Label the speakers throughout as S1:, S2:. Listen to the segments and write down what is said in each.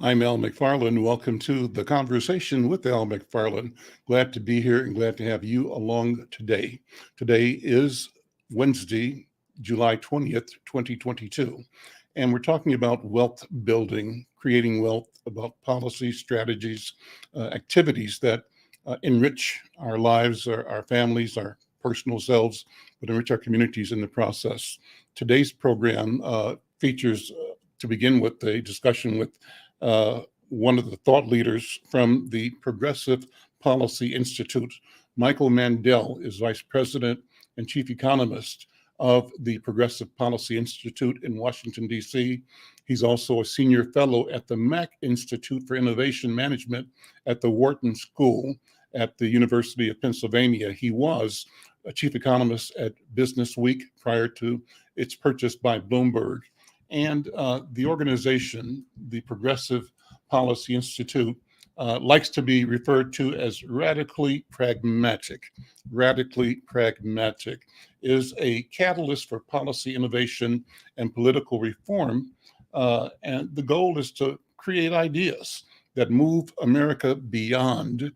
S1: I'm Al McFarlane. Welcome to The Conversation with Al McFarlane. Glad to be here and glad to have you along today. Today is Wednesday, July 20th, 2022, and we're talking about wealth building, creating wealth, about policy, strategies, activities that enrich our lives, our families, our personal selves, but enrich our communities in the process. Today's program features, to begin with, a discussion with one of the thought leaders from the Progressive Policy Institute. Michael Mandel is Vice President and Chief Economist of the Progressive Policy Institute in Washington, D.C. He's also a senior fellow at the Mack Institute for Innovation Management at the Wharton School at the University of Pennsylvania. He was a chief economist at BusinessWeek prior to its purchase by Bloomberg. And the organization, the Progressive Policy Institute, likes to be referred to as radically pragmatic. Radically pragmatic is a catalyst for policy innovation and political reform. And the goal is to create ideas that move America beyond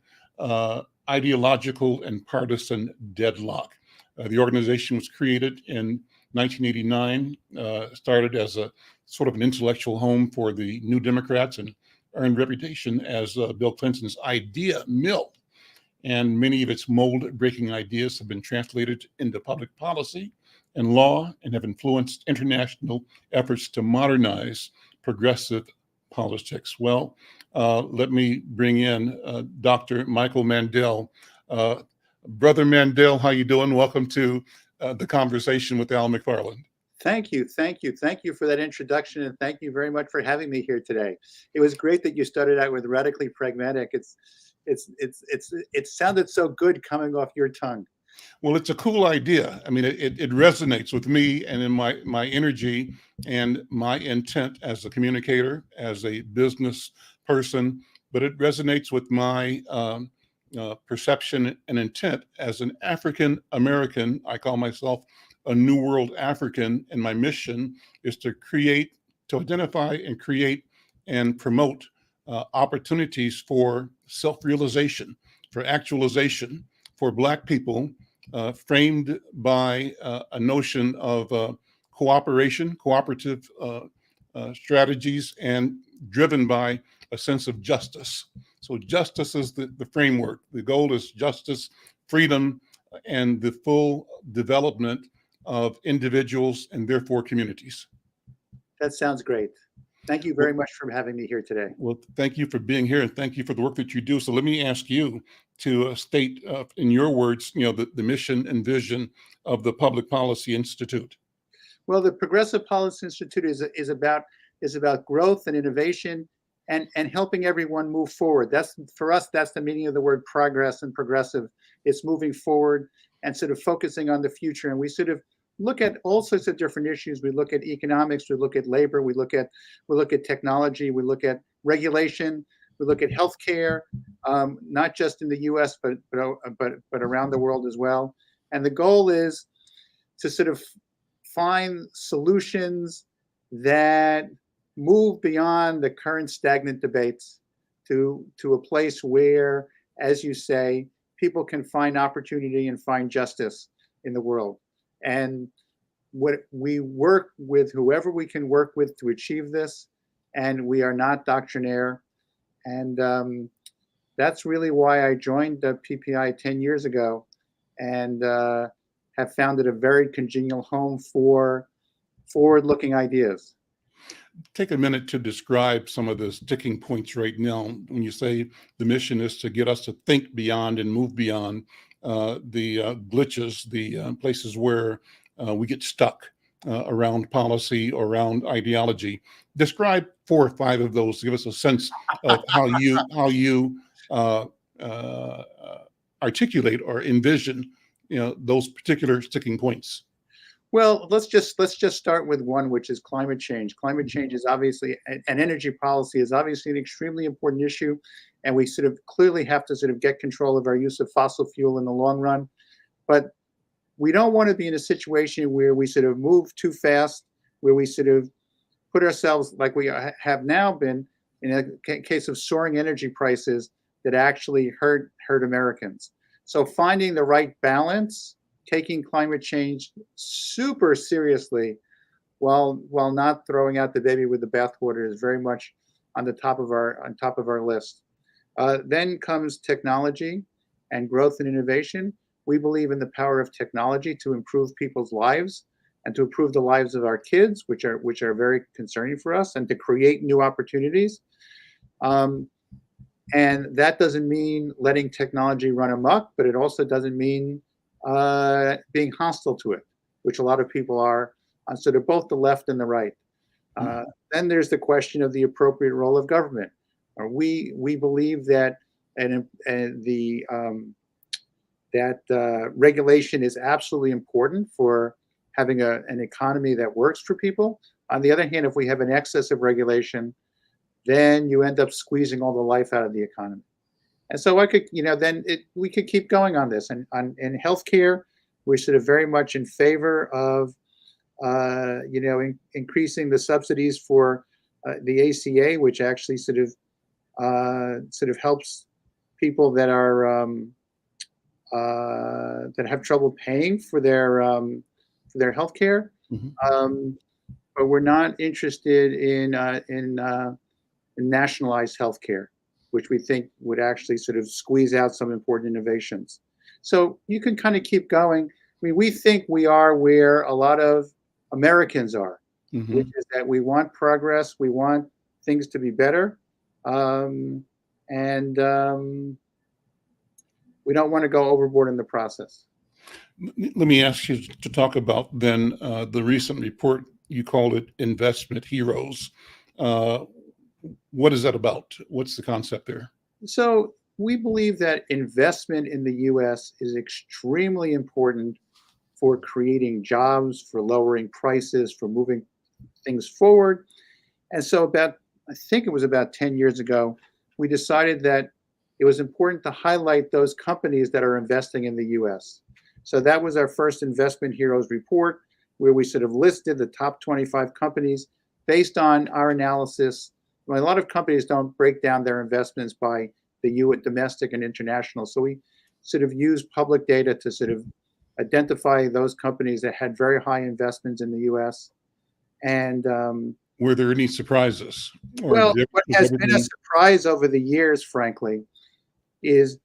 S1: ideological and partisan deadlock. The organization was created in 1989, started as a sort of an intellectual home for the New Democrats and earned reputation as Bill Clinton's idea mill. And many of its mold-breaking ideas have been translated into public policy and law and have influenced international efforts to modernize progressive politics. Well, let me bring in Dr. Michael Mandel. Brother Mandel, how you doing? Welcome to The Conversation with Al McFarlane.
S2: Thank you for that introduction, and thank you very much for having me here today. It was great that you started out with radically pragmatic. It sounded so good coming off your tongue.
S1: Well, it's a cool idea. I mean, it resonates with me and in my energy and my intent as a communicator, as a business person, but it resonates with my perception and intent as an African American. I call myself a New World African, and my mission is to identify and create and promote opportunities for self-realization, for actualization, for Black people, framed by a notion of cooperative strategies, and driven by a sense of justice. So justice is the framework. The goal is justice, freedom, and the full development of individuals and therefore communities.
S2: That sounds great. Thank you very much for having me here today.
S1: Well, thank you for being here, and thank you for the work that you do. So let me ask you to state in your words, the mission and vision of the Public Policy Institute.
S2: Well, the Progressive Policy Institute is about growth and innovation and helping everyone move forward. That's the meaning of the word progress and progressive. It's moving forward and sort of focusing on the future. And we sort of look at all sorts of different issues. We look at economics, we look at labor, we look at technology, we look at regulation, we look at healthcare, not just in the U.S. but around the world as well. And the goal is to sort of find solutions that move beyond the current stagnant debates to a place where, as you say, people can find opportunity and find justice in the world. And what we work with whoever we can work with to achieve this, and we are not doctrinaire. And that's really why I joined the PPI 10 years ago, and have found it a very congenial home for forward-looking ideas.
S1: Take a minute to describe some of the sticking points right now. When you say the mission is to get us to think beyond and move beyond the glitches, the places where we get stuck around policy or around ideology. Describe 4 or 5 of those to give us a sense of how you articulate or envision those particular sticking points.
S2: Well, let's just start with one, which is climate change. Climate change is obviously, and energy policy is obviously an extremely important issue, and we sort of clearly have to sort of get control of our use of fossil fuel in the long run. But we don't want to be in a situation where we sort of move too fast, where we sort of put ourselves, like we have now been, in a case of soaring energy prices that actually hurt Americans. So finding the right balance, taking climate change super seriously, while not throwing out the baby with the bathwater, is very much on top of our list. Then comes technology and growth and innovation. We believe in the power of technology to improve people's lives and to improve the lives of our kids, which are very concerning for us, and to create new opportunities. And that doesn't mean letting technology run amok, but it also doesn't mean being hostile to it, which a lot of people are. So they're both the left and the right. Then there's the question of the appropriate role of government. We believe that regulation is absolutely important for having an economy that works for people. On the other hand, if we have an excess of regulation, then you end up squeezing all the life out of the economy. And so we could keep going on this. And in healthcare, we're sort of very much in favor of increasing the subsidies for the ACA, which actually sort of helps people that are that have trouble paying for their health care.
S1: Mm-hmm.
S2: But we're not interested in nationalized health care, which we think would actually sort of squeeze out some important innovations. So you can kind of keep going. I mean, we think we are where a lot of Americans are,
S1: Mm-hmm.
S2: which is that we want progress, we want things to be better, and we don't want to go overboard in the process.
S1: Let me ask you to talk about then the recent report. You called it Investment Heroes. What is that about? What's the concept there?
S2: So we believe that investment in the U.S. is extremely important for creating jobs, for lowering prices, for moving things forward. And so I think it was about 10 years ago, we decided that it was important to highlight those companies that are investing in the U.S. So that was our first Investment Heroes report, where we sort of listed the top 25 companies based on our analysis. Well, a lot of companies don't break down their investments by the U.S. domestic and international. So we sort of use public data to sort of identify those companies that had very high investments in the U.S. And
S1: were there any surprises?
S2: Well, what has been a surprise over the years, frankly, is,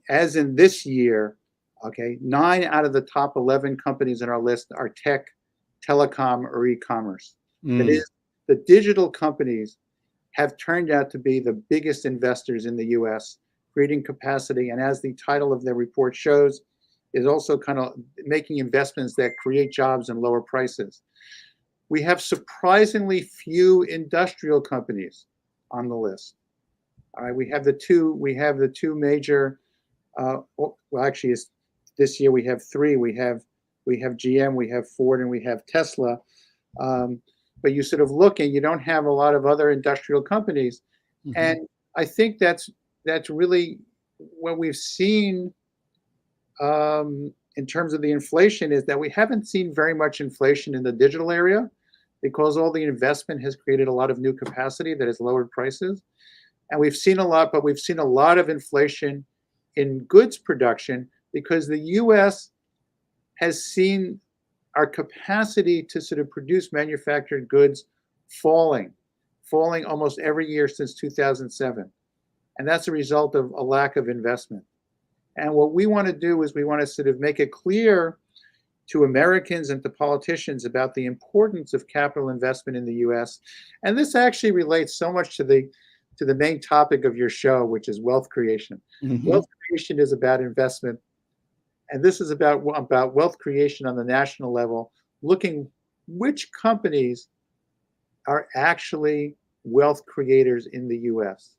S2: as in this year, 9 out of the top 11 companies on our list are tech, telecom, or e-commerce. That is, the digital companies have turned out to be the biggest investors in the U.S., creating capacity, and as the title of their report shows, is also kind of making investments that create jobs and lower prices. We have surprisingly few industrial companies on the list. All right, we have the two major. Actually, this year we have 3. We have GM, we have Ford, and we have Tesla. But you sort of look and you don't have a lot of other industrial companies. Mm-hmm. And I think that's really what we've seen in terms of the inflation, is that we haven't seen very much inflation in the digital area, because all the investment has created a lot of new capacity that has lowered prices. And we've seen a lot of inflation in goods production, because the U.S. has seen our capacity to sort of produce manufactured goods falling almost every year since 2007. And that's a result of a lack of investment. And what we want to do is we want to sort of make it clear to Americans and to politicians about the importance of capital investment in the U.S. And this actually relates so much to the main topic of your show, which is wealth creation. Mm-hmm. Wealth creation is about investment. And this is about wealth creation on the national level, looking which companies are actually wealth creators in the U.S.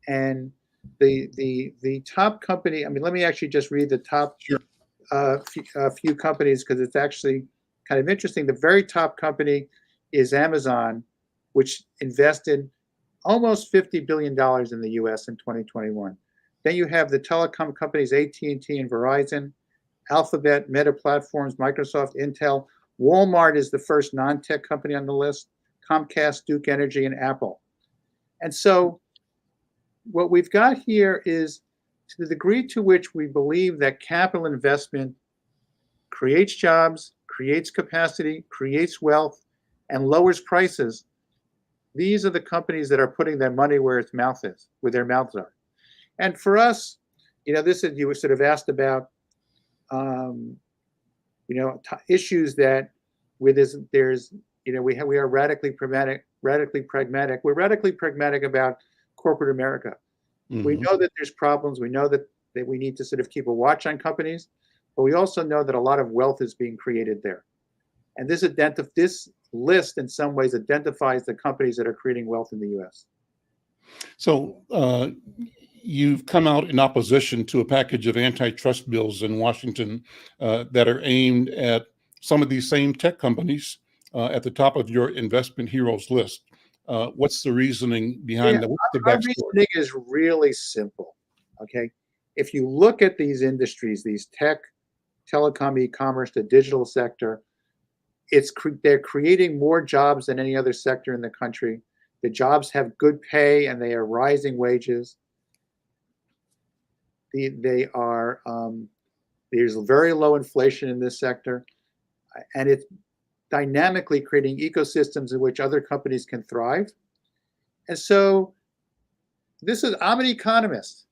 S2: And the top company, let me actually just read the top few companies, because it's actually kind of interesting. The very top company is Amazon, which invested almost $50 billion in the U.S. in 2021. Then you have the telecom companies AT&T and Verizon, Alphabet, Meta Platforms, Microsoft, Intel. Walmart is the first non-tech company on the list, Comcast, Duke Energy, and Apple. And so what we've got here is, to the degree to which we believe that capital investment creates jobs, creates capacity, creates wealth, and lowers prices, these are the companies that are putting their money where its mouth is, where their mouths are. And for us, this is, you were sort of asked about, issues that with this, there's, we are radically pragmatic. We're radically pragmatic about corporate America.
S1: Mm-hmm.
S2: We know that there's problems. We know that we need to sort of keep a watch on companies, but we also know that a lot of wealth is being created there. And this list in some ways identifies the companies that are creating wealth in the U.S.
S1: So you've come out in opposition to a package of antitrust bills in Washington that are aimed at some of these same tech companies at the top of your investment heroes list. What's the reasoning behind that? What's the
S2: Our
S1: backstory?
S2: reasoning is really simple. Okay, if you look at these industries, these tech, telecom, e-commerce, the digital sector, they're creating more jobs than any other sector in the country. The jobs have good pay and they are rising wages. They are there's very low inflation in this sector, and it's dynamically creating ecosystems in which other companies can thrive. And so I'm an economist.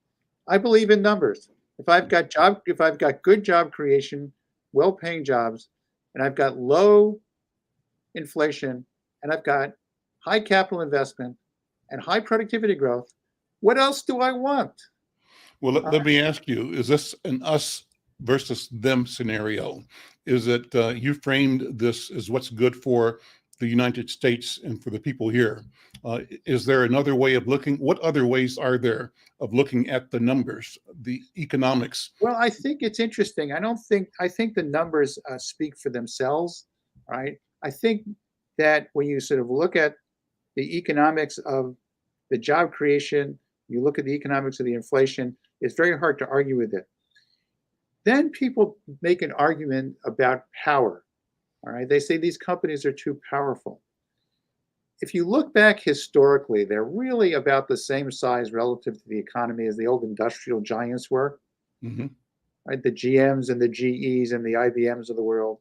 S2: I believe in numbers. If I've got good job creation, well-paying jobs, and I've got low inflation, and I've got high capital investment and high productivity growth, what else do I want?
S1: Well, let me ask you, is this an us versus them scenario? Is it you framed this as what's good for the United States and for the people here? Is there another way of looking? What other ways are there of looking at the numbers, the economics?
S2: Well, I think it's interesting. I think the numbers speak for themselves, right? I think that when you sort of look at the economics of the job creation, you look at the economics of the inflation, it's very hard to argue with it. Then people make an argument about power, all right? They say these companies are too powerful. If you look back historically, they're really about the same size relative to the economy as the old industrial giants were,
S1: Mm-hmm.
S2: right? The GMs and the GEs and the IBMs of the world,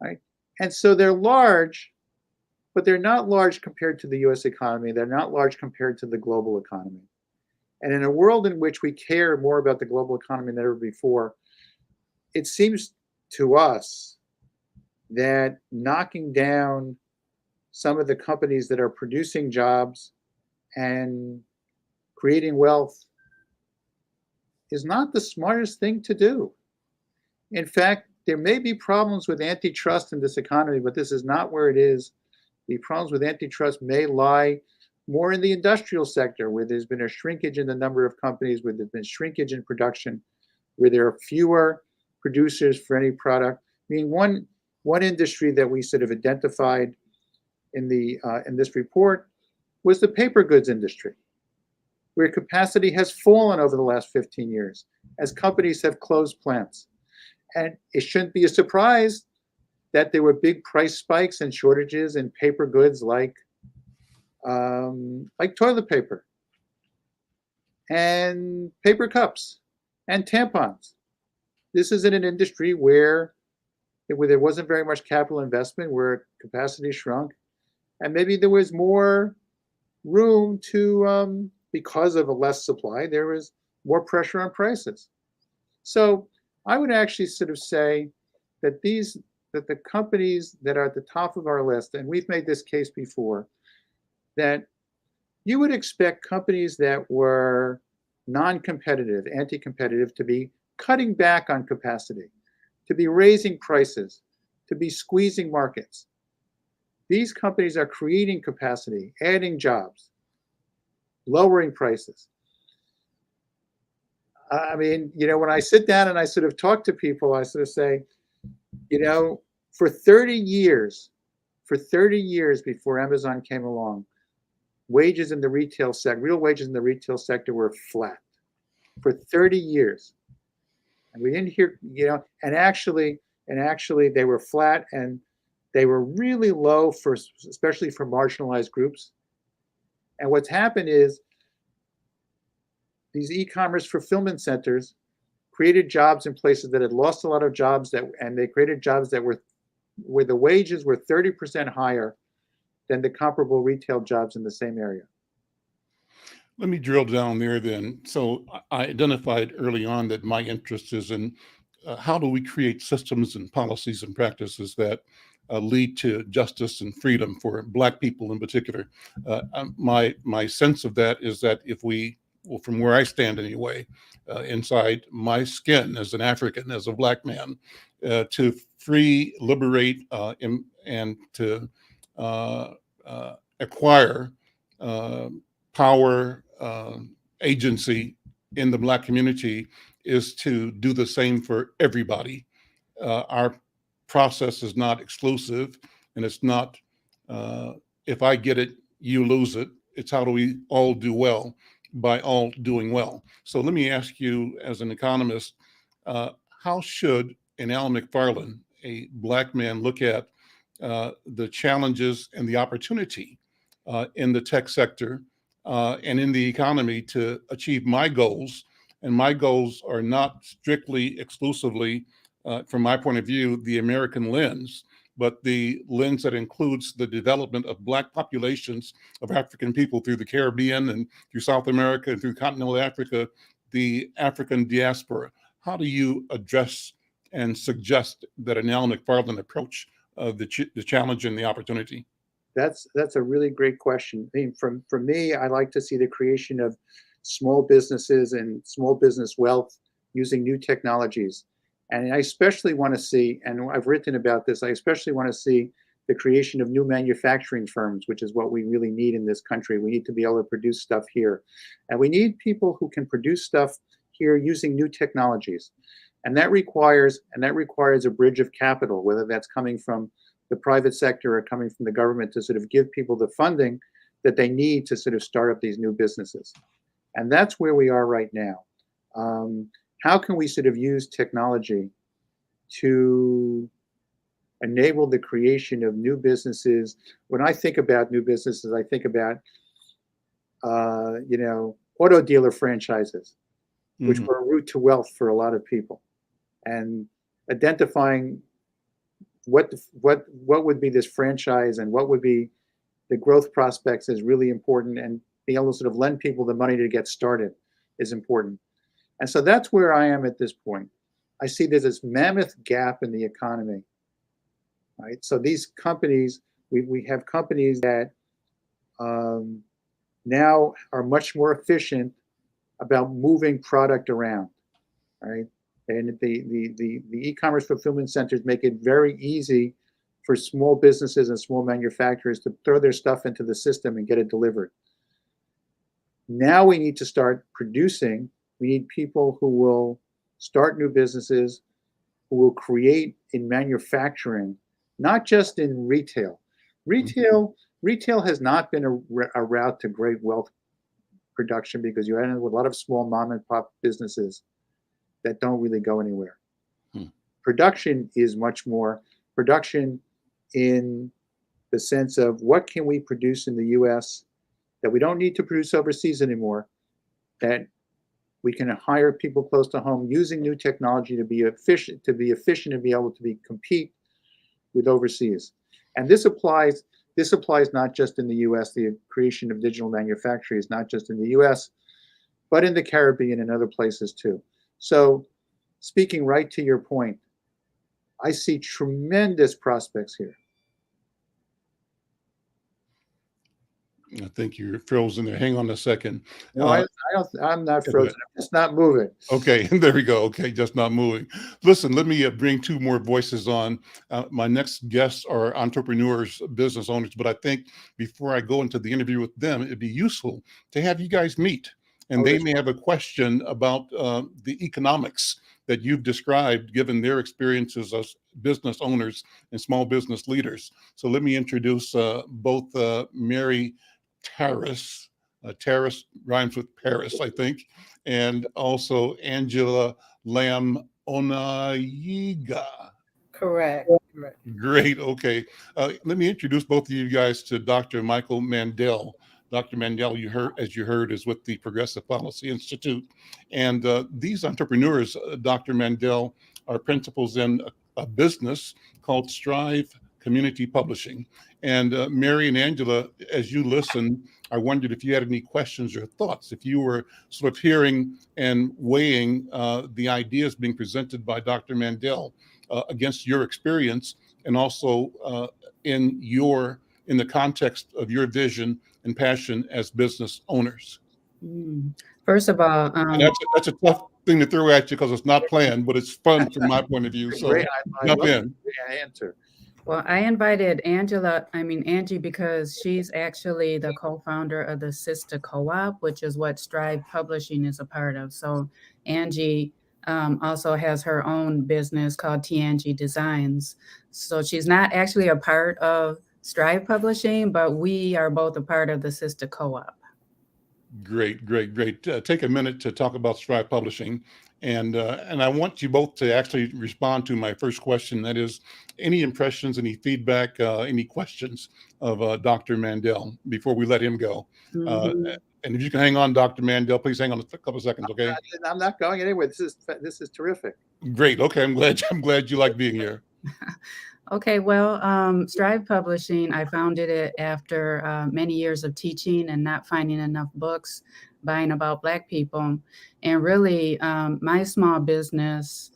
S2: right? And so they're large, but they're not large compared to the US economy. They're not large compared to the global economy. And in a world in which we care more about the global economy than ever before, it seems to us that knocking down some of the companies that are producing jobs and creating wealth is not the smartest thing to do. In fact, there may be problems with antitrust in this economy, but this is not where it is. The problems with antitrust may lie more in the industrial sector, where there's been a shrinkage in the number of companies, where there's been shrinkage in production, where there are fewer producers for any product. I mean, one industry that we sort of identified in this report was the paper goods industry, where capacity has fallen over the last 15 years as companies have closed plants. And it shouldn't be a surprise that there were big price spikes and shortages in paper goods like toilet paper and paper cups and tampons. This is in an industry where there wasn't very much capital investment, where capacity shrunk, and maybe there was more room to, because of a less supply, there was more pressure on prices. So I would actually sort of say that the companies that are at the top of our list, and we've made this case before, that you would expect companies that were non-competitive, anti-competitive, to be cutting back on capacity, to be raising prices, to be squeezing markets. These companies are creating capacity, adding jobs, lowering prices. I mean, when I sit down and I sort of talk to people, I sort of say, for 30 years before Amazon came along, wages in the retail sector, real wages in the retail sector were flat for 30 years. And we didn't hear, and actually they were flat, and they were really low especially for marginalized groups. And what's happened is these e-commerce fulfillment centers created jobs in places that had lost a lot of jobs, and they created jobs that were where the wages were 30% higher than the comparable retail jobs in the same area.
S1: Let me drill down there then. So I identified early on that my interest is in how do we create systems and policies and practices that lead to justice and freedom for Black people in particular. My sense of that is that if we, well, from where I stand anyway, inside my skin as an African, as a Black man, to free, liberate, and to acquire power, agency in the Black community is to do the same for everybody. Our process is not exclusive, and it's not if I get it, you lose it. It's how do we all do well by all doing well. So let me ask you, as an economist, how should an Al McFarlane, a Black man, look at the challenges and the opportunity in the tech sector and in the economy to achieve my goals? And my goals are not strictly, exclusively, from my point of view, the American lens, but the lens that includes the development of Black populations of African people through the Caribbean and through South America and through continental Africa, the African diaspora. How do you address and suggest that an Al McFarlane approach the challenge and the opportunity?
S2: That's a really great question. I mean, for me, I like to see the creation of small businesses and small business wealth using new technologies. And I especially want to see, and I've written about this, I especially want to see the creation of new manufacturing firms, which is what we really need in this country. We need to be able to produce stuff here. And we need people who can produce stuff here using new technologies. And that requires a bridge of capital, whether that's coming from the private sector or coming from the government, to sort of give people the funding that they need to sort of start up these new businesses. And that's where we are right now. How can we sort of use technology to enable the creation of new businesses? When I think about new businesses, I think about, auto dealer franchises, which were a route to wealth for a lot of people, and identifying what would be this franchise and what would be the growth prospects is really important, and being able to sort of lend people the money to get started is important. And so that's where I am at this point. I see there's this mammoth gap in the economy, right? So these companies, we have companies that now are much more efficient about moving product around, right? And the e-commerce fulfillment centers make it very easy for small businesses and small manufacturers to throw their stuff into the system and get it delivered. Now we need to start producing. We need people who will start new businesses, who will create in manufacturing, not just in retail. Retail has not been a route to great wealth production, because you end up with a lot of small mom and pop businesses that don't really go anywhere. Production is much more production in the sense of what can we produce in the US that we don't need to produce overseas anymore, that we can hire people close to home using new technology to be efficient and be able to compete with overseas. And this applies not just in the US. The creation of digital manufacturing is not just in the US, but in the Caribbean and other places too. So speaking right to your point, I see tremendous prospects here.
S1: I think you're frozen there. Hang on a second.
S2: No, I'm not frozen. I'm just not moving.
S1: Okay, there we go. Okay, just not moving. Listen, let me bring two more voices on. My next guests are entrepreneurs, business owners, but I think before I go into the interview with them, it'd be useful to have you guys meet. And they may have a question about the economics that you've described, given their experiences as business owners and small business leaders. So let me introduce both Mary Terrace. Terrace rhymes with Paris, I think, and also Angela Lam Onayiga.
S3: Correct.
S1: Great. Okay. Let me introduce both of you guys to Dr. Michael Mandel. Dr. Mandel, as you heard, is with the Progressive Policy Institute. And these entrepreneurs, Dr. Mandel, are principals in a business called Strive Community Publishing. And Mary and Angela, as you listen, I wondered if you had any questions or thoughts, if you were sort of hearing and weighing the ideas being presented by Dr. Mandel against your experience, and also in the context of your vision and passion as business owners.
S3: First of all,
S1: and that's a tough thing to throw at you because it's not planned, but it's fun from my point of view. So jump in.
S2: Answer.
S3: Well, I invited Angie, because she's actually the co-founder of the Sister Co-op, which is what Strive Publishing is a part of. So Angie also has her own business called Angie Designs. So she's not actually a part of Strive Publishing, but we are both a part of the Sister Co-op.
S1: Great. Take a minute to talk about Strive Publishing. And I want you both to actually respond to my first question. That is, any impressions, any feedback, any questions of Dr. Mandel before we let him go? And if you can hang on, Dr. Mandel, please hang on a couple of seconds, okay?
S2: I'm not going anywhere. This is terrific.
S1: Great. Okay, I'm glad you like being here.
S3: Okay, well, Strive Publishing, I founded it after many years of teaching and not finding enough books buying about Black people. And really, my small business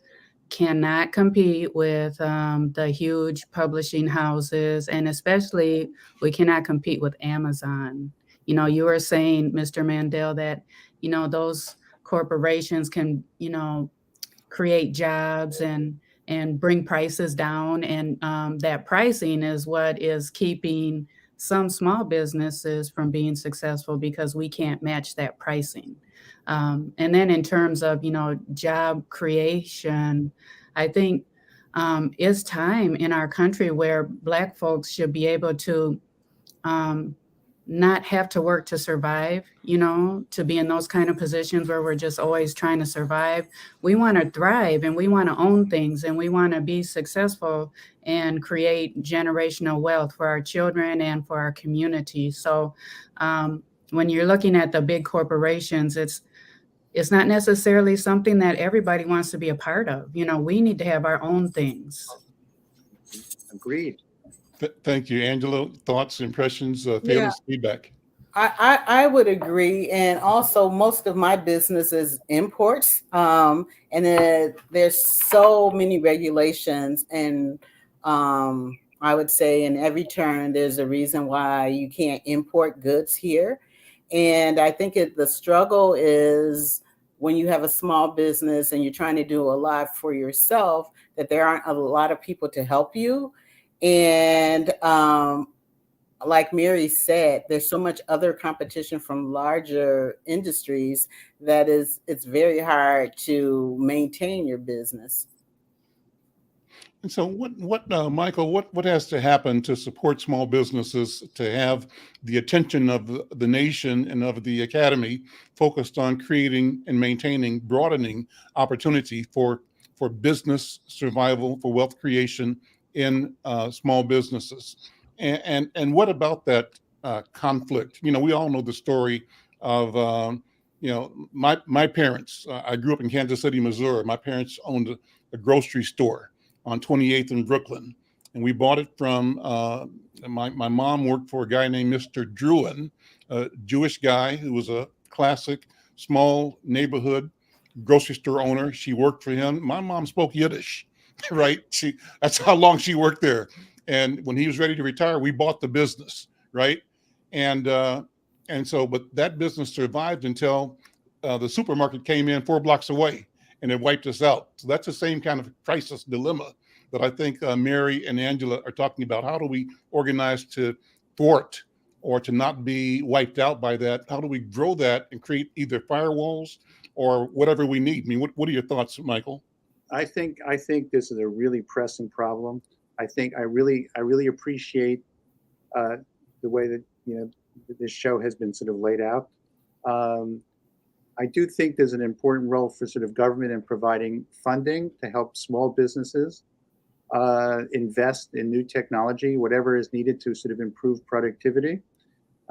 S3: cannot compete with the huge publishing houses, and especially we cannot compete with Amazon. You were saying, Mr. Mandel, that, those corporations can, create jobs and bring prices down. And that pricing is what is keeping some small businesses from being successful, because we can't match that pricing. And then in terms of, job creation, I think it's time in our country where Black folks should be able to not have to work to survive, to be in those kind of positions where we're just always trying to survive. We want to thrive, and we want to own things, and we want to be successful and create generational wealth for our children and for our community. So when you're looking at the big corporations, it's not necessarily something that everybody wants to be a part of. We need to have our own things.
S2: Agreed.
S1: Thank you, Angela. Thoughts, impressions, feelings, feedback.
S4: I would agree. And also, most of my business is imports. And then there's so many regulations. And I would say in every turn, there's a reason why you can't import goods here. And I think the struggle is when you have a small business and you're trying to do a lot for yourself, that there aren't a lot of people to help you. And like Mary said, there's so much other competition from larger industries that it's very hard to maintain your business.
S1: And so what Michael, what has to happen to support small businesses to have the attention of the nation and of the academy focused on creating and maintaining, broadening opportunity for business survival, for wealth creation in small businesses? And what about that conflict? We all know the story of, my parents. I grew up in Kansas City, Missouri. My parents owned a grocery store on 28th in Brooklyn. And we bought it from, my mom worked for a guy named Mr. Druin, a Jewish guy who was a classic small neighborhood grocery store owner. She worked for him. My mom spoke Yiddish, right? That's how long she worked there. And when he was ready to retire, we bought the business, right? And so, but that business survived until the supermarket came in 4 blocks away, and it wiped us out. So that's the same kind of crisis dilemma that I think Mary and Angela are talking about. How do we organize to thwart or to not be wiped out by that? How do we grow that and create either firewalls or whatever we need? I mean, what are your thoughts, Michael?
S2: I think this is a really pressing problem. I really appreciate the way that this show has been sort of laid out. I do think there's an important role for sort of government in providing funding to help small businesses invest in new technology, whatever is needed to sort of improve productivity.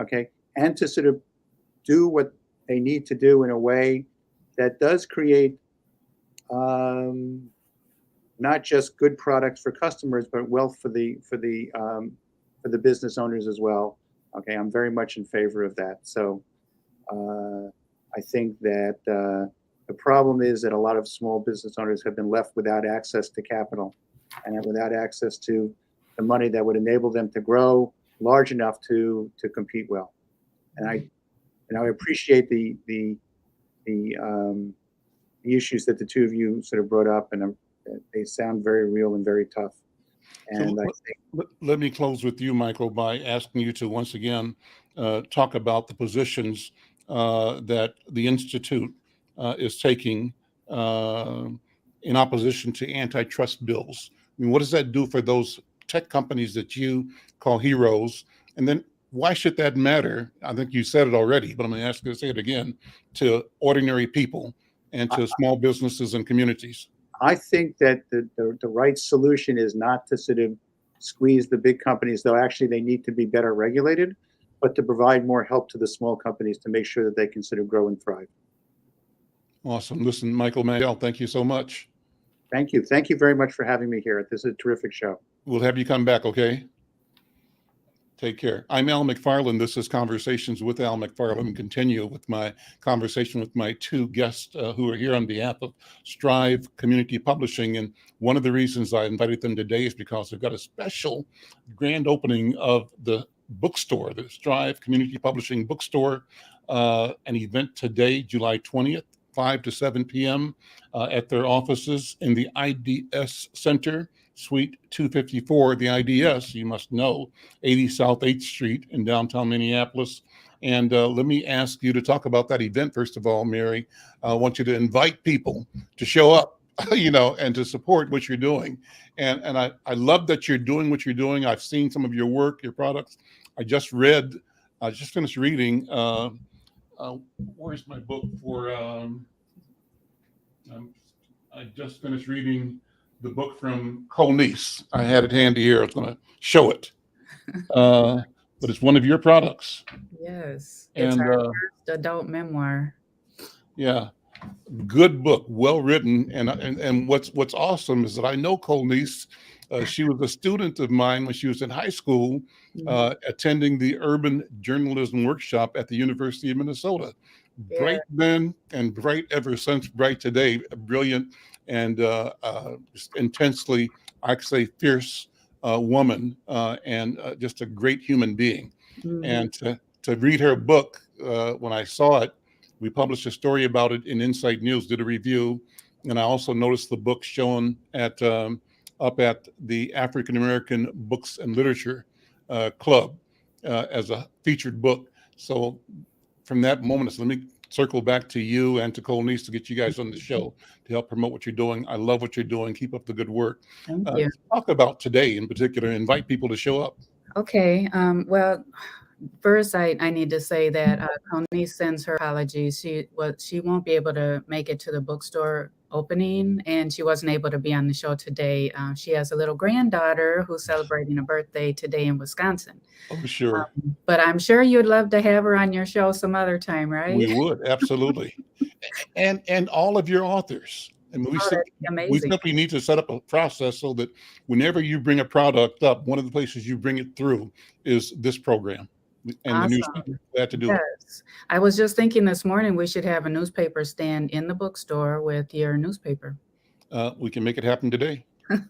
S2: Okay. and to sort of do what they need to do in a way that does create not just good products for customers, but wealth for the business owners as well. Okay, I'm very much in favor of that. So I think that the problem is that a lot of small business owners have been left without access to capital and without access to the money that would enable them to grow large enough to compete well. And I appreciate the issues that the two of you sort of brought up, and they sound very real and very tough. And
S1: so let me close with you, Michael, by asking you to once again talk about the positions that the Institute is taking in opposition to antitrust bills. I mean, what does that do for those tech companies that you call heroes? And then why should that matter? I think you said it already, but I'm going to ask you to say it again, to ordinary people and to small businesses and communities.
S2: I think that the right solution is not to sort of squeeze the big companies, though actually they need to be better regulated, but to provide more help to the small companies to make sure that they can sort of grow and thrive.
S1: Awesome. Listen, Michael Mandel, thank you so much.
S2: Thank you. Thank you very much for having me here. This is a terrific show.
S1: We'll have you come back, okay? Take care. I'm Al McFarlane. This is Conversations with Al McFarlane. And continue with my conversation with my two guests who are here on behalf of Strive Community Publishing. And one of the reasons I invited them today is because they've got a special grand opening of the bookstore, the Strive Community Publishing Bookstore, an event today, July 20th, 5 to 7 p.m. At their offices in the IDS Center, Suite 254. The IDS, you must know, 80 South 8th Street in downtown Minneapolis. And let me ask you to talk about that event. First of all, Mary, I want you to invite people to show up, and to support what you're doing. And I love that you're doing what you're doing. I've seen some of your work, your products. I just finished reading, where's my book for, I just finished reading the book from Colnice. I had it handy here. I was going to show it. But it's one of your products.
S3: Yes. It's
S1: And
S3: our first adult memoir.
S1: yeah, good book, well written. And what's awesome is that I know Colnice. She was a student of mine when she was in high school, attending the Urban Journalism Workshop at the University of Minnesota.
S3: Yeah.
S1: Bright then and bright ever since, bright today, brilliant and just intensely, I could say, fierce woman and just a great human being.
S3: Mhm.
S1: And to read her book, when I saw it, we published a story about it in Insight News, did a review, and I also noticed the book shown at up at the African American Books and Literature Club as a featured book. So from that moment, so let me circle back to you and to Colnice to get you guys on the show to help promote what you're doing. I love what you're doing. Keep up the good work.
S3: Thank you.
S1: Talk about today in particular. Invite people to show up.
S3: Okay. Well, first, I need to say that Colnice sends her apologies. She won't be able to make it to the bookstore opening, and she wasn't able to be on the show today. She has a little granddaughter who's celebrating a birthday today in Wisconsin.
S1: Oh, sure.
S3: But I'm sure you'd love to have her on your show some other time, right?
S1: We would, absolutely. and all of your authors. I mean, we simply need to set up a process so that whenever you bring a product up, one of the places you bring it through is this program. And
S3: awesome.
S1: The newspaper. Glad to do it.
S3: I was just thinking this morning we should have a newspaper stand in the bookstore with your newspaper.
S1: We can make it happen today.
S3: Okay.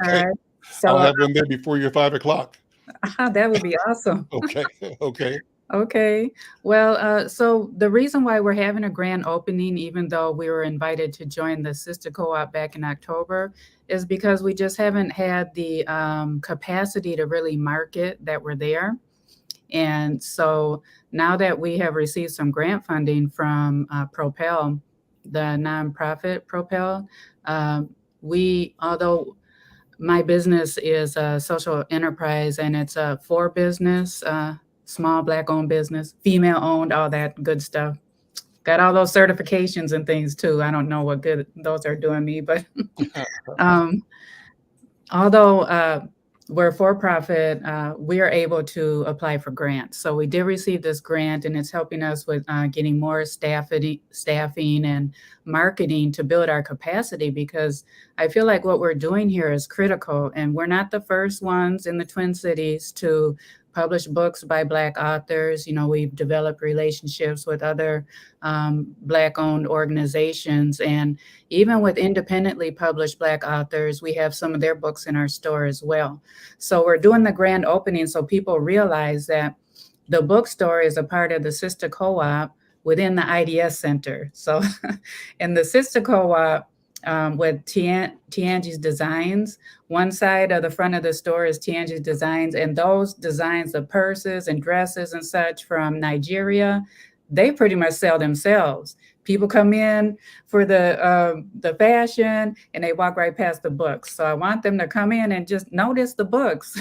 S3: All right. So
S1: I'll have them there before your 5 o'clock.
S3: That would be awesome.
S1: Okay.
S3: Okay. Well, so the reason why we're having a grand opening, even though we were invited to join the sister co-op back in October, is because we just haven't had the capacity to really market that we're there. And so now that we have received some grant funding from Propel, the nonprofit Propel, although my business is a social enterprise and it's a for business, small Black-owned business, female-owned, all that good stuff. Got all those certifications and things too. I don't know what good those are doing me, but although we're for profit, we are able to apply for grants. So we did receive this grant, and it's helping us with getting more staffing and marketing to build our capacity, because I feel like what we're doing here is critical. And we're not the first ones in the Twin Cities to publish books by Black authors. You know, we've developed relationships with other Black-owned organizations. And even with independently published Black authors, we have some of their books in our store as well. So we're doing the grand opening so people realize that the bookstore is a part of the sister co-op within the IDS Center. So in the sister co-op, with Tianji's Designs, one side of the front of the store is Tianji's Designs, and those designs of purses and dresses and such from Nigeria, they pretty much sell themselves. People come in for the fashion, and they walk right past the books. So I want them to come in and just notice the books.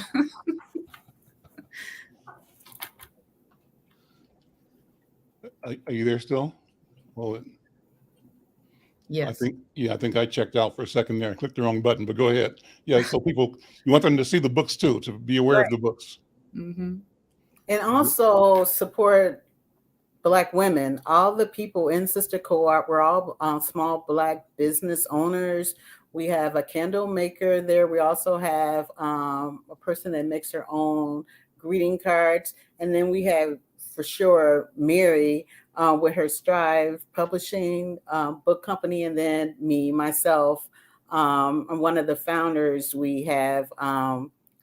S1: Are you there still? Well,
S3: Yes.
S1: I think I checked out for a second there. I clicked the wrong button, but go ahead. Yeah, so people, you want them to see the books too, to be aware of the books.
S3: Mm-hmm.
S4: And also support Black women. All the people in Sister Co-op, we're all small Black business owners. We have a candle maker there. We also have a person that makes her own greeting cards. And then we have, for sure, Mary, with her Strive Publishing book company, and then myself, I'm one of the founders. We have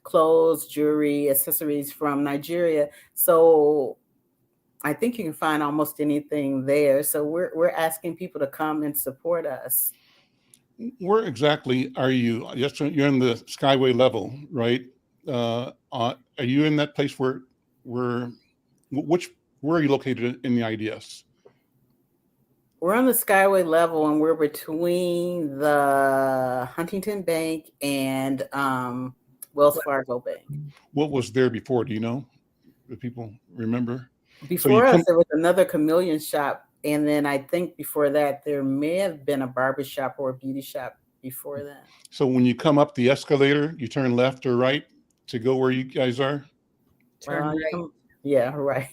S4: clothes, jewelry, accessories from Nigeria. So I think you can find almost anything there. So we're asking people to come and support us.
S1: Where exactly are you? Yes, you're in the Skyway level, right? Are you in that place where are you located in the IDS?
S4: We're on the Skyway level, and we're between the Huntington Bank and Wells Fargo Bank.
S1: What was there before? Do you know? Do people remember?
S4: Before us, there was another chameleon shop. And then I think before that, there may have been a barber shop or a beauty shop before that.
S1: So when you come up the escalator, you turn left or right to go where you guys are?
S3: Turn right.
S4: Yeah, right.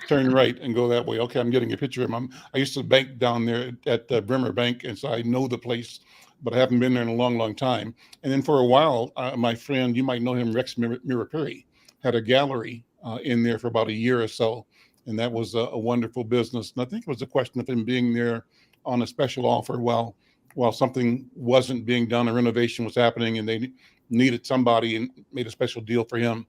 S1: Turn right and go that way. Okay, I'm getting a picture of them. I used to bank down there at Bremer Bank, and so I know the place, but I haven't been there in a long, long time. And then for a while, my friend, you might know him, Rex Mirapuri, had a gallery in there for about a year or so, and that was a wonderful business. And I think it was a question of him being there on a special offer while something wasn't being done, a renovation was happening, and they needed somebody and made a special deal for him.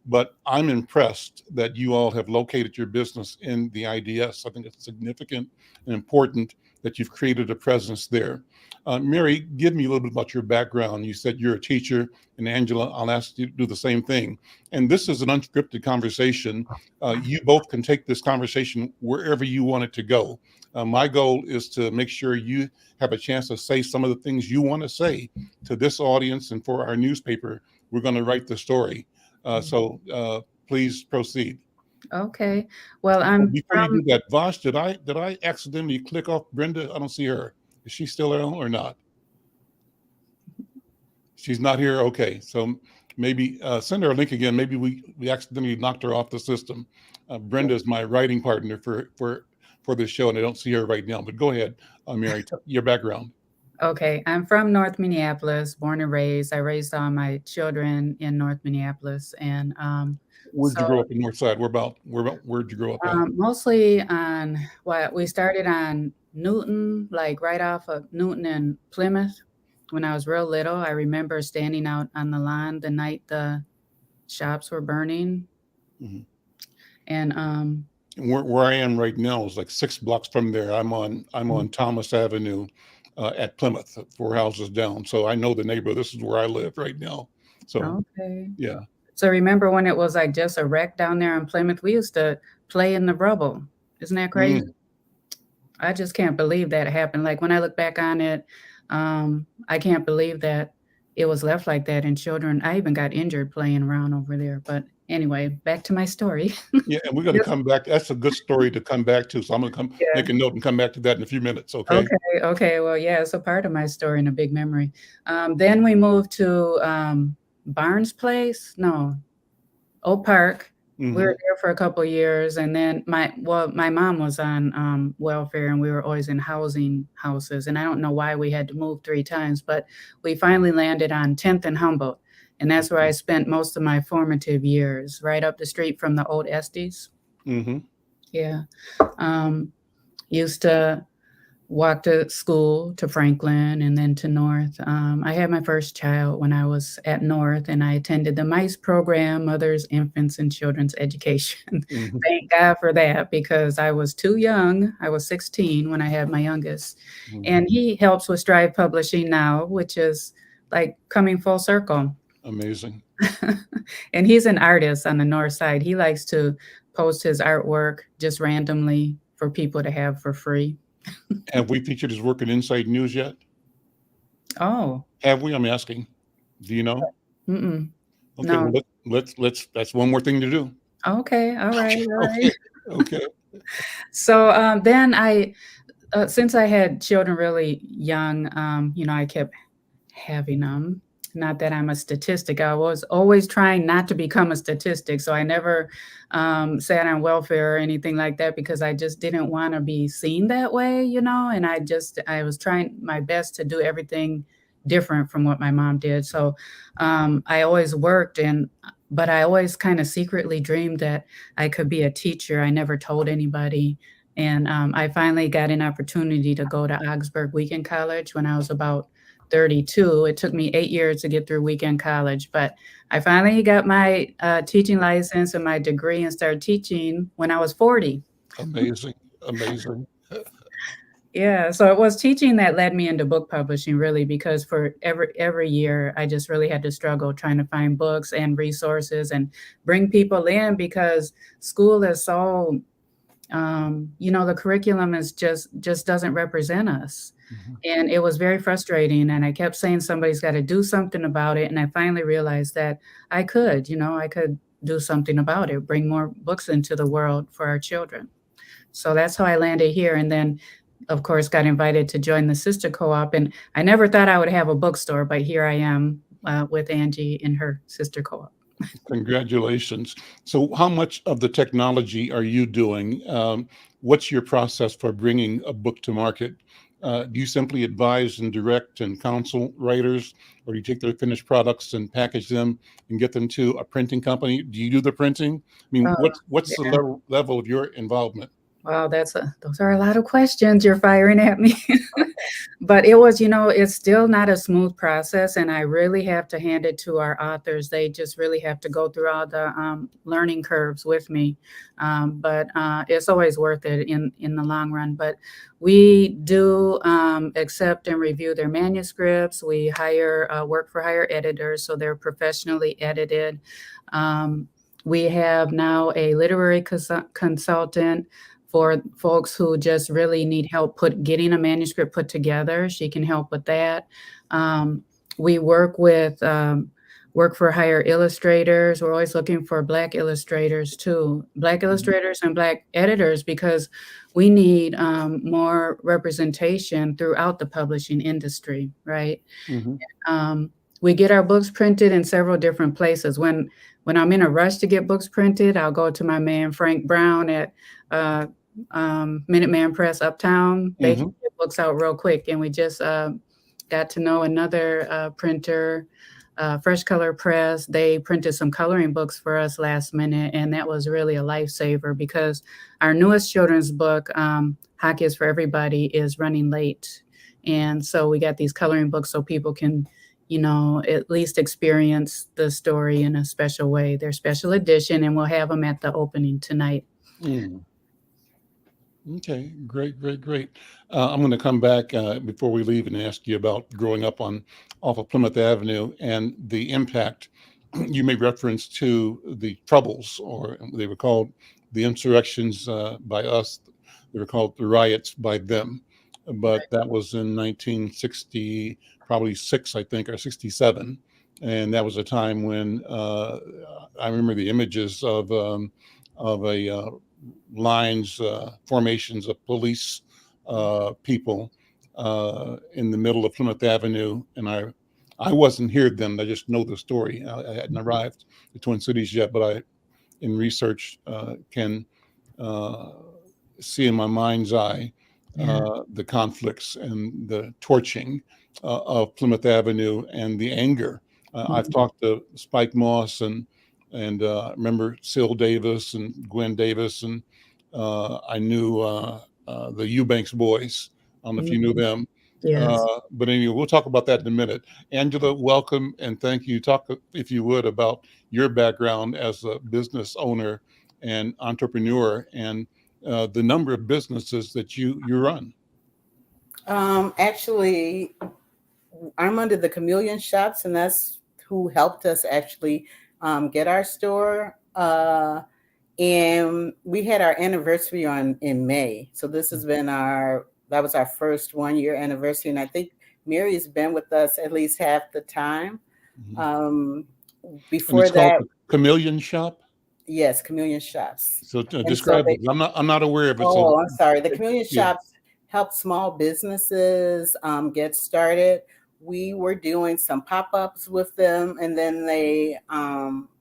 S1: But I'm impressed that you all have located your business in the IDS. I think it's significant and important that you've created a presence there. Mary, give me a little bit about your background. You said you're a teacher, and Angela, I'll ask you to do the same thing. And this is an unscripted conversation. You both can take this conversation wherever you want it to go. My goal is to make sure you have a chance to say some of the things you want to say to this audience, and for our newspaper, we're going to write the story. So please proceed.
S3: Okay. Well,
S1: Before you do that, Vosh, did I accidentally click off Brenda? I don't see her. Is she still there or not? She's not here. Okay. So maybe send her a link again. Maybe we accidentally knocked her off the system. Brenda is my writing partner for this show, and I don't see her right now. But go ahead, Mary, your background.
S3: Okay, I'm from North Minneapolis, born and raised. I raised all my children in North Minneapolis, and
S1: where'd you grow up in North Side? Where'd you grow up at?
S3: Mostly on we started on Newton, like right off of Newton and Plymouth. When I was real little, I remember standing out on the lawn the night the shops were burning, and
S1: where I am right now is like 6 blocks from there. I'm on Thomas Avenue. At Plymouth, 4 houses down. So I know the neighborhood. This is where I live right now. So,
S3: okay.
S1: Yeah.
S3: So remember when it was like just a wreck down there in Plymouth? We used to play in the rubble. Isn't that crazy? I just can't believe that happened. Like when I look back on it, I can't believe that it was left like that. And children, I even got injured playing around over there. But anyway, back to my story.
S1: Yeah, and we're going to come back. That's a good story to come back to. So I'm going to make a note and come back to that in a few minutes. Okay.
S3: Okay. Well, yeah, it's a part of my story and a big memory. Then we moved to Barnes Place? No, Oak Park. We were there for a couple of years, and then my mom was on welfare, and we were always in housing houses, and I don't know why we had to move 3 times, but we finally landed on 10th and Humboldt, and that's where I spent most of my formative years, right up the street from the old Estes. Yeah. Used to walk to school to Franklin and then to North. I had my first child when I was at North, and I attended the MICE program, Mothers, Infants, and Children's Education. Thank God for that, because I was too young. I was 16 when I had my youngest. And he helps with Strive Publishing now, which is like coming full circle.
S1: Amazing.
S3: And he's an artist on the North Side. He likes to post his artwork just randomly for people to have for free.
S1: Have we featured his work in Inside News yet?
S3: Oh.
S1: Have we? I'm asking. Do you know?
S3: Mm-mm.
S1: Okay,
S3: No.
S1: well, let's that's one more thing to do.
S3: Okay, all right, all right.
S1: Okay.
S3: So then I, since I had children really young, I kept having them. Not that I'm a statistic. I was always trying not to become a statistic. So I never sat on welfare or anything like that, because I just didn't want to be seen that way, and I was trying my best to do everything different from what my mom did. So I always worked, but I always kind of secretly dreamed that I could be a teacher. I never told anybody. And I finally got an opportunity to go to Augsburg Weekend College when I was about 32. It took me 8 years to get through weekend college, but I finally got my teaching license and my degree and started teaching when I was 40.
S1: Amazing. Amazing.
S3: Yeah, so it was teaching that led me into book publishing, really, because for every year, I just really had to struggle trying to find books and resources and bring people in, because school is so, the curriculum is just doesn't represent us. And it was very frustrating. And I kept saying somebody's got to do something about it. And I finally realized that I could do something about it, bring more books into the world for our children. So that's how I landed here. And then, of course, got invited to join the sister co-op. And I never thought I would have a bookstore, but here I am with Angie in her sister co-op.
S1: Congratulations. So how much of the technology are you doing? What's your process for bringing a book to market? Do you simply advise and direct and counsel writers, or do you take their finished products and package them and get them to a printing company? Do you do the printing? I mean, what's the level of your involvement?
S3: Wow, those are a lot of questions you're firing at me. But it was, it's still not a smooth process. And I really have to hand it to our authors. They just really have to go through all the learning curves with me. But it's always worth it in the long run. But we do accept and review their manuscripts. We hire work for hire editors, so they're professionally edited. We have now a literary consultant for folks who just really need help getting a manuscript put together. She can help with that. We work with work for hire illustrators. We're always looking for Black illustrators too, Black illustrators and Black editors, because we need more representation throughout the publishing industry, right? We get our books printed in several different places. When I'm in a rush to get books printed, I'll go to my man Frank Brown at Minuteman Press Uptown. They can get books out real quick. And we just got to know another printer, Fresh Color Press. They printed some coloring books for us last minute, and that was really a lifesaver, because our newest children's book, Hockey is for Everybody, is running late. And so we got these coloring books so people can at least experience the story in a special way. They're special edition, and we'll have them at the opening tonight.
S1: Okay, great. I'm going to come back before we leave and ask you about growing up off of Plymouth Avenue and the impact you made reference to the Troubles, or they were called the insurrections by us. They were called the riots by them. But that was in 1960, probably 6, I think, or 67. And that was a time when I remember the images of a lines, formations of police people in the middle of Plymouth Avenue. And I I wasn't here then. I just know the story. I hadn't arrived to Twin Cities yet, but I, in research, can see in my mind's eye the conflicts and the torching of Plymouth Avenue and the anger. I've talked to Spike Moss and remember Syl Davis and Gwen Davis, and I knew the Eubanks boys. I don't know if you knew them.
S3: Yes.
S1: But anyway, we'll talk about that in a minute. Angela, welcome and thank you. Talk, if you would, about your background as a business owner and entrepreneur and the number of businesses that you run.
S4: Actually, I'm under the Chameleon Shops, and that's who helped us actually get our store. And we had our anniversary in May. So this has been that was our first 1 year anniversary. And I think Mary has been with us at least half the time. Before that,
S1: Chameleon Shop.
S4: Yes, Chameleon Shops.
S1: So describe it. I'm not aware of it.
S4: Oh, I'm sorry. The Chameleon Shops help small businesses get started. We were doing some pop-ups with them, and then they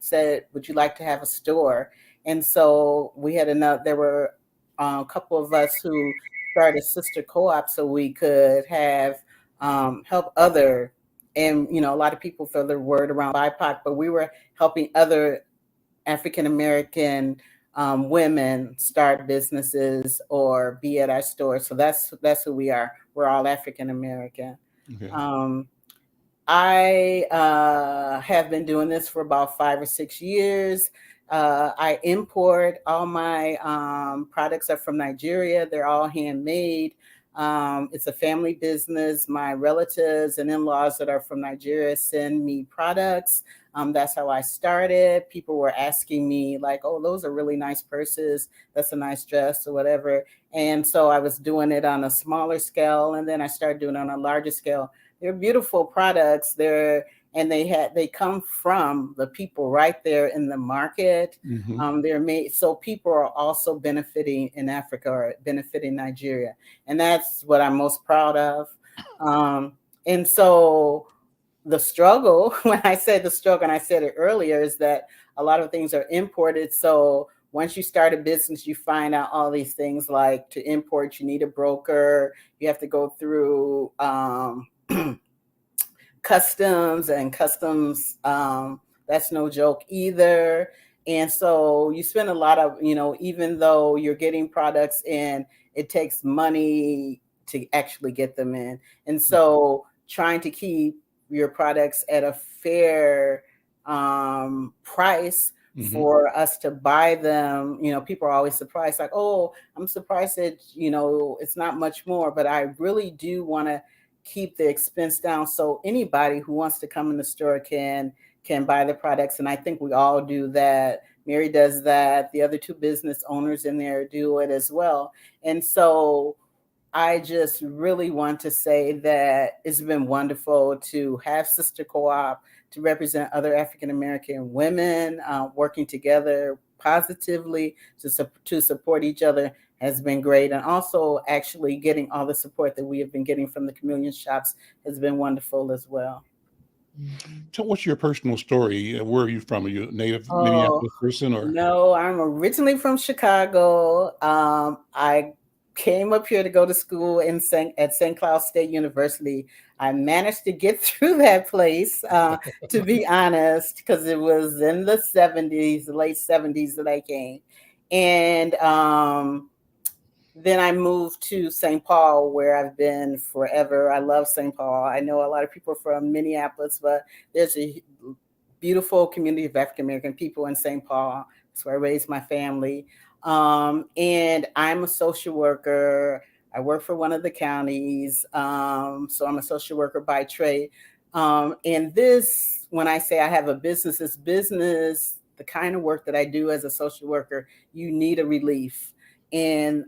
S4: said, "Would you like to have a store?" And so we had there were a couple of us who started a sister co-op so we could have help other, and a lot of people throw their word around BIPOC, but we were helping other African American women start businesses or be at our store. So that's who we are. We're all African American. Okay. I have been doing this for about 5 or 6 years. I import all my products are from Nigeria. They're all handmade. It's a family business. My relatives and in-laws that are from Nigeria send me products. That's how I started. People were asking me like, "Oh, those are really nice purses. That's a nice dress," or whatever. And so I was doing it on a smaller scale, and then I started doing it on a larger scale. They're beautiful products. They come from the people right there in the market. They're made so people are also benefiting in Africa or benefiting Nigeria, and that's what I'm most proud of. And so the struggle, when I said the struggle, and I said it earlier, is that a lot of things are imported. So once you start a business, you find out all these things like to import, you need a broker. You have to go through customs, and customs, that's no joke either. And so you spend a lot of, even though you're getting products in, it takes money to actually get them in. And so trying to keep your products at a fair price for us to buy them. People are always surprised, like, "Oh, I'm surprised that, it's not much more," but I really do want to keep the expense down so anybody who wants to come in the store can buy the products. And I think we all do that. Mary does that. The other 2 business owners in there do it as well. And so I just really want to say that it's been wonderful to have Sister Co-op, to represent other African American women working together positively to support each other has been great. And also actually getting all the support that we have been getting from the Chameleon Shops has been wonderful as well.
S1: So what's your personal story? Where are you from? Are you a native Minneapolis person? Or
S4: No, I'm originally from Chicago. I came up here to go to school at St. Cloud State University. I managed to get through that place, to be honest, because it was in the 70s, the late 70s that I came. And then I moved to St. Paul, where I've been forever. I love St. Paul. I know a lot of people from Minneapolis, but there's a beautiful community of African American people in St. Paul. That's where I raised my family. And I'm a social worker. I work for one of the counties. So I'm a social worker by trade. And this, when I say I have a business, it's business, the kind of work that I do as a social worker, you need a relief. And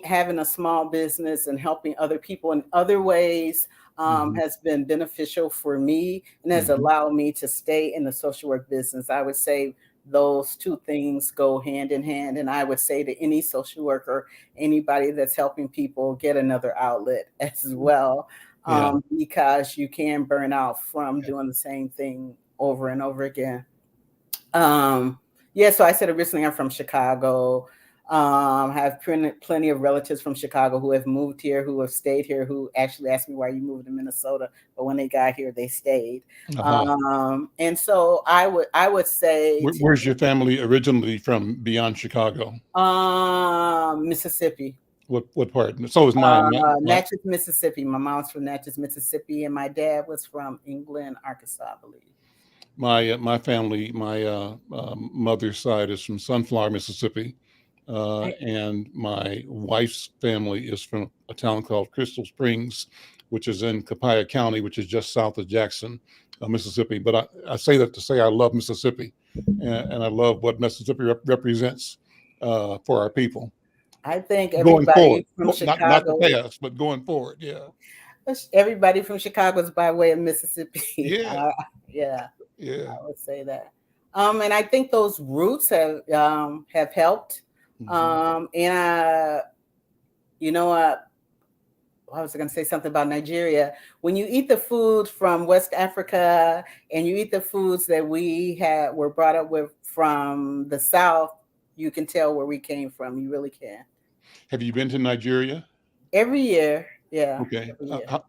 S4: having a small business and helping other people in other ways has been beneficial for me and has allowed me to stay in the social work business. I would say those 2 things go hand in hand. And I would say to any social worker, anybody that's helping people, get another outlet as well.
S1: Yeah.
S4: because you can burn out from doing the same thing over and over again. So I said originally I'm from Chicago. Have plenty of relatives from Chicago who have moved here, who have stayed here, who actually asked me why you moved to Minnesota, but when they got here, they stayed. And so I would say,
S1: Where's your family originally from beyond Chicago?
S4: Mississippi.
S1: What part? So is mine.
S4: Natchez, Mississippi. My mom's from Natchez, Mississippi, and my dad was from England, Arkansas, I believe.
S1: My family, my mother's side is from Sunflower, Mississippi, and my wife's family is from a town called Crystal Springs, which is in Copiah County, which is just south of Jackson, Mississippi. But I say that to say I love Mississippi, and I love what Mississippi represents for our people.
S4: I think
S1: Going
S4: everybody
S1: forward,
S4: from Chicago,
S1: not the past, but going forward, yeah.
S4: Everybody from Chicago is by way of Mississippi.
S1: Yeah.
S4: Yeah.
S1: Yeah.
S4: I would say that. And I think those roots have helped.
S1: Mm-hmm.
S4: And you know what? I was going to say something about Nigeria. When you eat the food from West Africa and you eat the foods that were brought up with from the South, you can tell where we came from. You really can. Have
S1: you been to Nigeria?
S4: Every year. Yeah.
S1: Okay.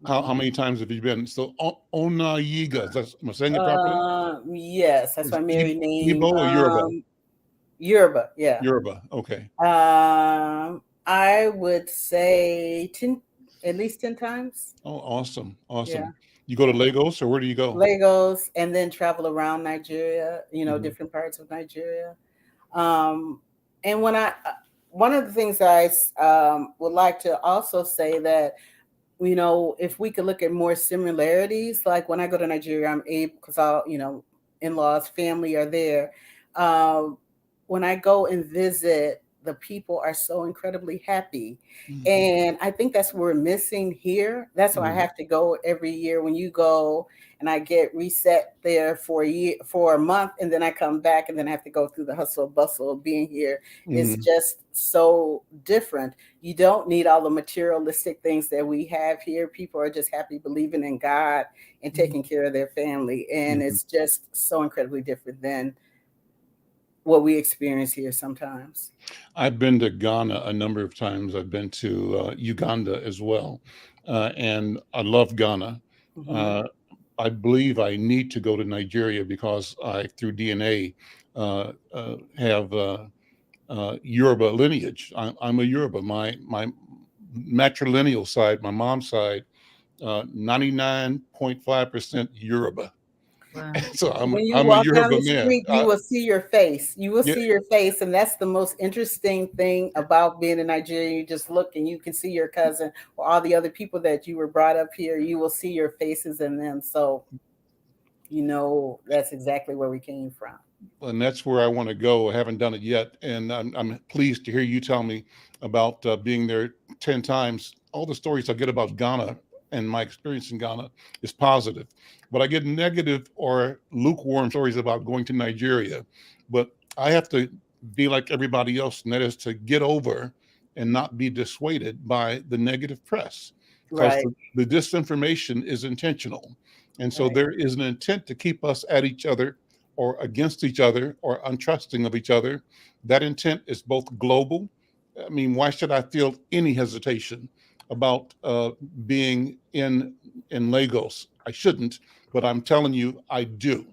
S1: How many times have you been? So Onayiga, am I saying it properly?
S4: Yes, that's my married name.
S1: Igbo or Yoruba?
S4: Yoruba, yeah.
S1: Yoruba, okay.
S4: I would say at least 10 times.
S1: Oh, awesome.
S4: Yeah.
S1: You go to Lagos, or where do you go?
S4: Lagos, and then travel around Nigeria, different parts of Nigeria. And one of the things I would like to also say that, if we could look at more similarities, like when I go to Nigeria, I'm able, because all, in-laws, family are there. When I go and visit, the people are so incredibly happy. Mm-hmm. And I think that's what we're missing here. That's why I have to go every year. When you go and I get reset there for a month, and then I come back and then I have to go through the hustle bustle of being here. Mm-hmm. It's just so different. You don't need all the materialistic things that we have here. People are just happy believing in God and taking care of their family. And it's just so incredibly different than what we experience here sometimes.
S1: I've been to Ghana a number of times. I've been to Uganda as well. And I love Ghana. Mm-hmm. I believe I need to go to Nigeria because I, through DNA, have Yoruba lineage. I'm a Yoruba. My matrilineal side, my mom's side, 99.5% Yoruba.
S3: Wow.
S4: So when you walk down the street, you will see your face. You will see your face, and that's the most interesting thing about being in Nigeria. You just look, and you can see your cousin or all the other people that you were brought up here. You will see your faces in them, so that's exactly where we came from.
S1: And that's where I want to go. I haven't done it yet, and I'm pleased to hear you tell me about being there 10 times. All the stories I get about Ghana and my experience in Ghana is positive. But I get negative or lukewarm stories about going to Nigeria. But I have to be like everybody else, and that is to get over and not be dissuaded by the negative press. Because the disinformation is intentional. And so there is an intent to keep us at each other or against each other or untrusting of each other. That intent is both global. I mean, why should I feel any hesitation about being in Lagos? I shouldn't, but I'm telling you, I do,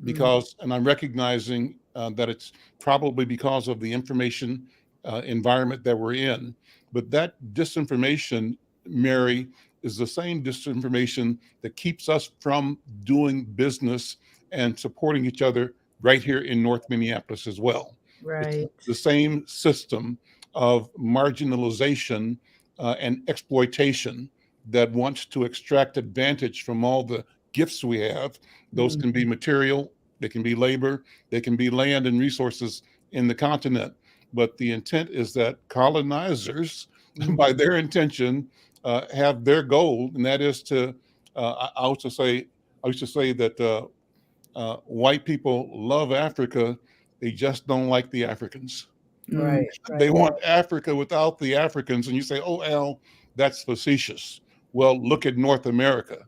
S1: because, and I'm recognizing that it's probably because of the information environment that we're in. But that disinformation, Mary, is the same disinformation that keeps us from doing business and supporting each other right here in North Minneapolis as well.
S3: Right.
S1: It's the same system of marginalization and exploitation that wants to extract advantage from all the gifts we have. Those can be material, they can be labor, they can be land and resources in the continent. But the intent is that colonizers, by their intention, have their goal, and that is to, I used to say that white people love Africa, they just don't like the Africans.
S4: Right.
S1: They want Africa without the Africans, and you say, "Oh, Al, that's facetious." Well, look at North America.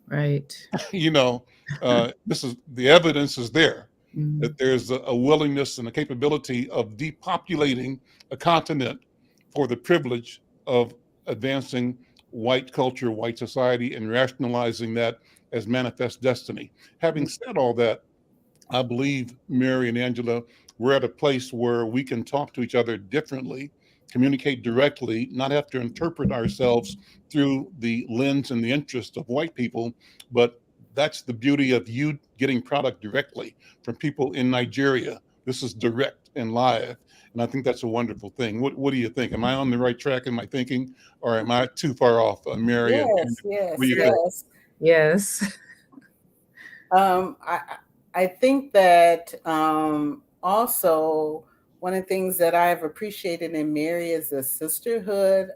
S3: Right.
S1: This is the evidence is there
S3: Mhm.
S1: that there's a willingness and a capability of depopulating a continent for the privilege of advancing white culture, white society, and rationalizing that as manifest destiny. Having said all that, I believe Mary and Angela, we're at a place where we can talk to each other differently, communicate directly, not have to interpret ourselves through the lens and the interest of white people. But that's the beauty of you getting product directly from people in Nigeria. This is direct and live. And I think that's a wonderful thing. What do you think? Am I on the right track in my thinking, or am I too far off, Mary?
S4: Yes,
S1: What do you think?
S4: yes.
S3: Yes.
S4: I think that also one of the things that I've appreciated in Mary is the sisterhood.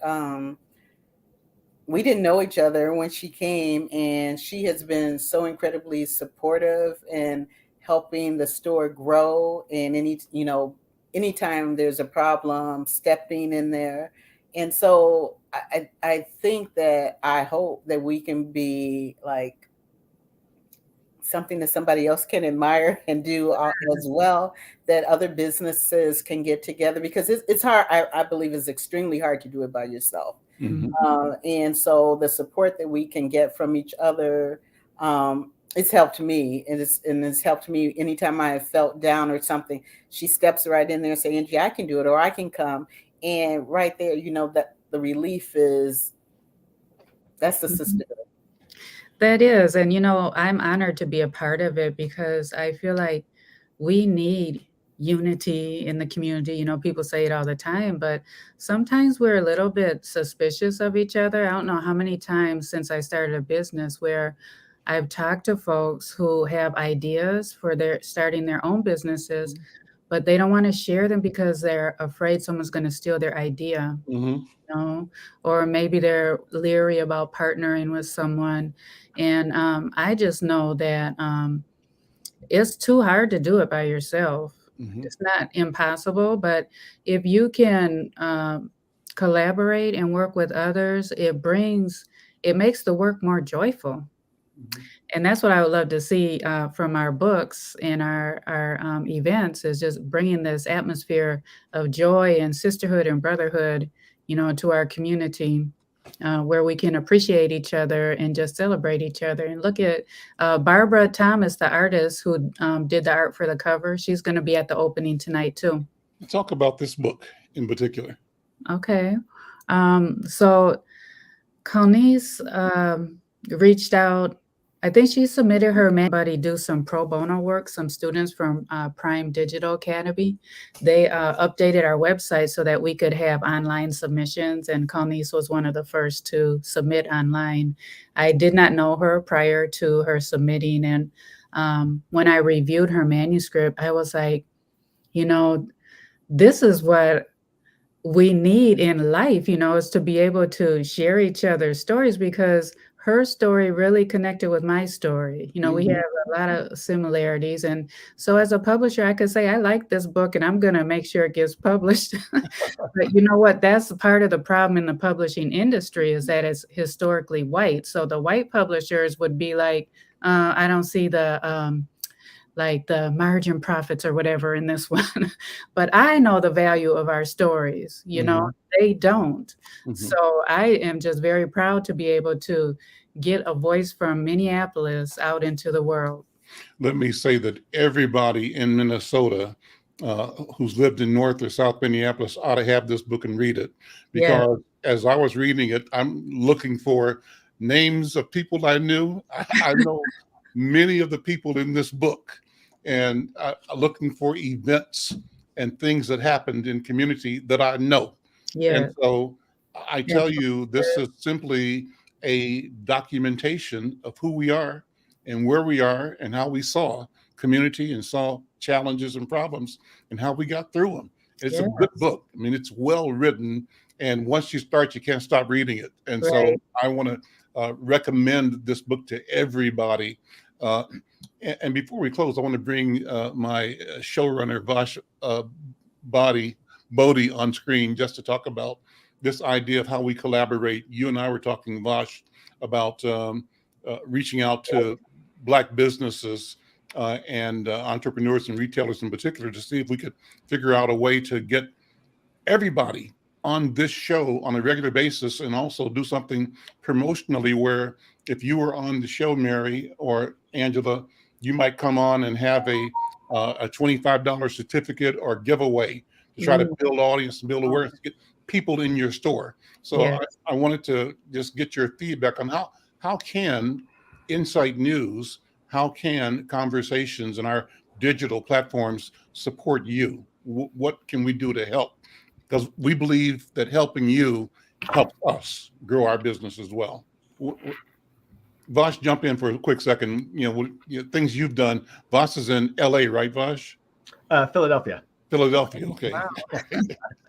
S4: We didn't know each other when she came, and she has been so incredibly supportive and helping the store grow. And anytime there's a problem, stepping in there. And so I think that I hope that we can be like something that somebody else can admire and do as well, that other businesses can get together, because it's hard. I believe it's extremely hard to do it by yourself.
S1: Mhm.
S4: And so the support that we can get from each other, it's helped me. And it's helped me anytime I have felt down or something. She steps right in there and say, Angie, I can do it, or I can come. And right there, that the relief that's the sisterhood.
S3: That is. And, I'm honored to be a part of it because I feel like we need unity in the community. People say it all the time, but sometimes we're a little bit suspicious of each other. I don't know how many times since I started a business where I've talked to folks who have ideas for starting their own businesses, but they don't want to share them because they're afraid someone's going to steal their idea.
S1: Mhm.
S3: Or maybe they're leery about partnering with someone. And I just know that it's too hard to do it by yourself.
S1: Mhm.
S3: It's not impossible, but if you can collaborate and work with others, it makes the work more joyful.
S1: Mhm.
S3: And that's what I would love to see from our books and our events, is just bringing this atmosphere of joy and sisterhood and brotherhood, to our community, where we can appreciate each other and just celebrate each other. And look at Barbara Thomas, the artist who did the art for the cover. She's going to be at the opening tonight too.
S1: Talk about this book in particular.
S3: Okay. So Connie's reached out. I think she submitted her buddy do some pro bono work, some students from Prime Digital Academy. They updated our website so that we could have online submissions, and Connie's was one of the first to submit online. I did not know her prior to her submitting, and when I reviewed her manuscript, I was like, this is what we need in life, is to be able to share each other's stories, because her story really connected with my story. We have a lot of similarities. And so as a publisher, I could say, I like this book and I'm going to make sure it gets published. But you know what? That's part of the problem in the publishing industry, is that it's historically white. So the white publishers would be like, I don't see the margin profits or whatever in this one. But I know the value of our stories, they don't. So I am just very proud to be able to get a voice from Minneapolis out into the world.
S1: Let me say that everybody in Minnesota who's lived in North or South Minneapolis ought to have this book and read it, because as I was reading it, I'm looking for names of people I knew. I know many of the people in this book, and looking for events and things that happened in community that I know. And so I tell you, this is simply a documentation of who we are and where we are and how we saw community and saw challenges and problems and how we got through them. It's a good book. I mean, it's well written, and once you start, you can't stop reading it. And so I want to recommend this book to everybody. And before we close, I want to bring my showrunner, Vash Bodhi on screen, just to talk about this idea of how we collaborate. You and I were talking, Vosh, about reaching out to Black businesses and entrepreneurs and retailers in particular to see if we could figure out a way to get everybody on this show on a regular basis, and also do something promotionally where if you were on the show, Mary or Angela, you might come on and have a $25 certificate or giveaway to try to build audience and build awareness, get people in your store. So
S3: Yeah.
S1: I wanted to just get your feedback on how can Insight News, how can Conversations and our digital platforms support you? What can we do to help? Because we believe that helping you helps us grow our business as well. Vosh, jump in for a quick second. Things you've done. Vosh is in LA, right, Vosh?
S5: Philadelphia.
S1: Philadelphia. Okay. Wow.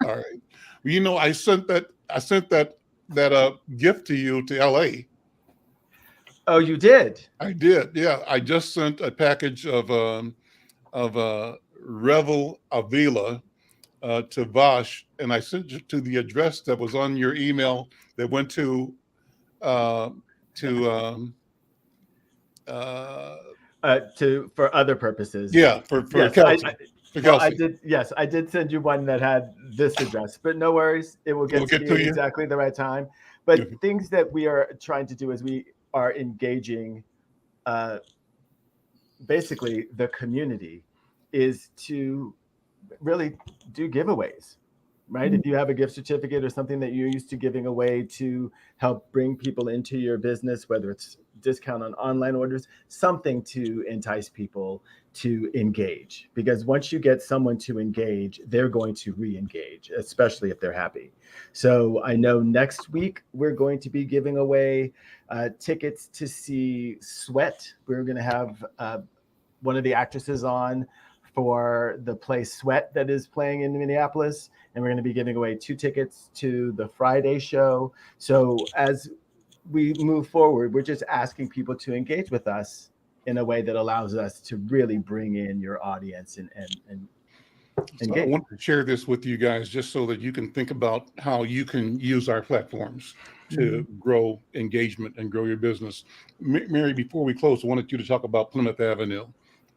S1: All right. Well, I sent that gift to you to LA.
S5: Oh, you did?
S1: I did. Yeah. I just sent a package of Revel Avila to Vosh, and I sent it to the address that was on your email that went to
S5: for other purposes.
S1: Yeah, for
S5: yes,
S1: Kelsey.
S5: I did send you one that had this address, but no worries, it will get to you exactly the right time. But things that we are trying to do is we are engaging basically the community is to really do giveaways, right? If you have a gift certificate or something that you're used to giving away to help bring people into your business, whether it's discount on online orders, something to entice people to engage. Because once you get someone to engage, they're going to re-engage, especially if they're happy. So I know next week we're going to be giving away tickets to see Sweat. We're going to have one of the actresses on for the play Sweat that is playing in Minneapolis. And we're going to be giving away 2 tickets to the Friday show. So as we move forward, we're just asking people to engage with us in a way that allows us to really bring in your audience and
S1: So I want to share this with you guys just so that you can think about how you can use our platforms to grow engagement and grow your business. Mary, before we close, I wanted you to talk about Plymouth Avenue.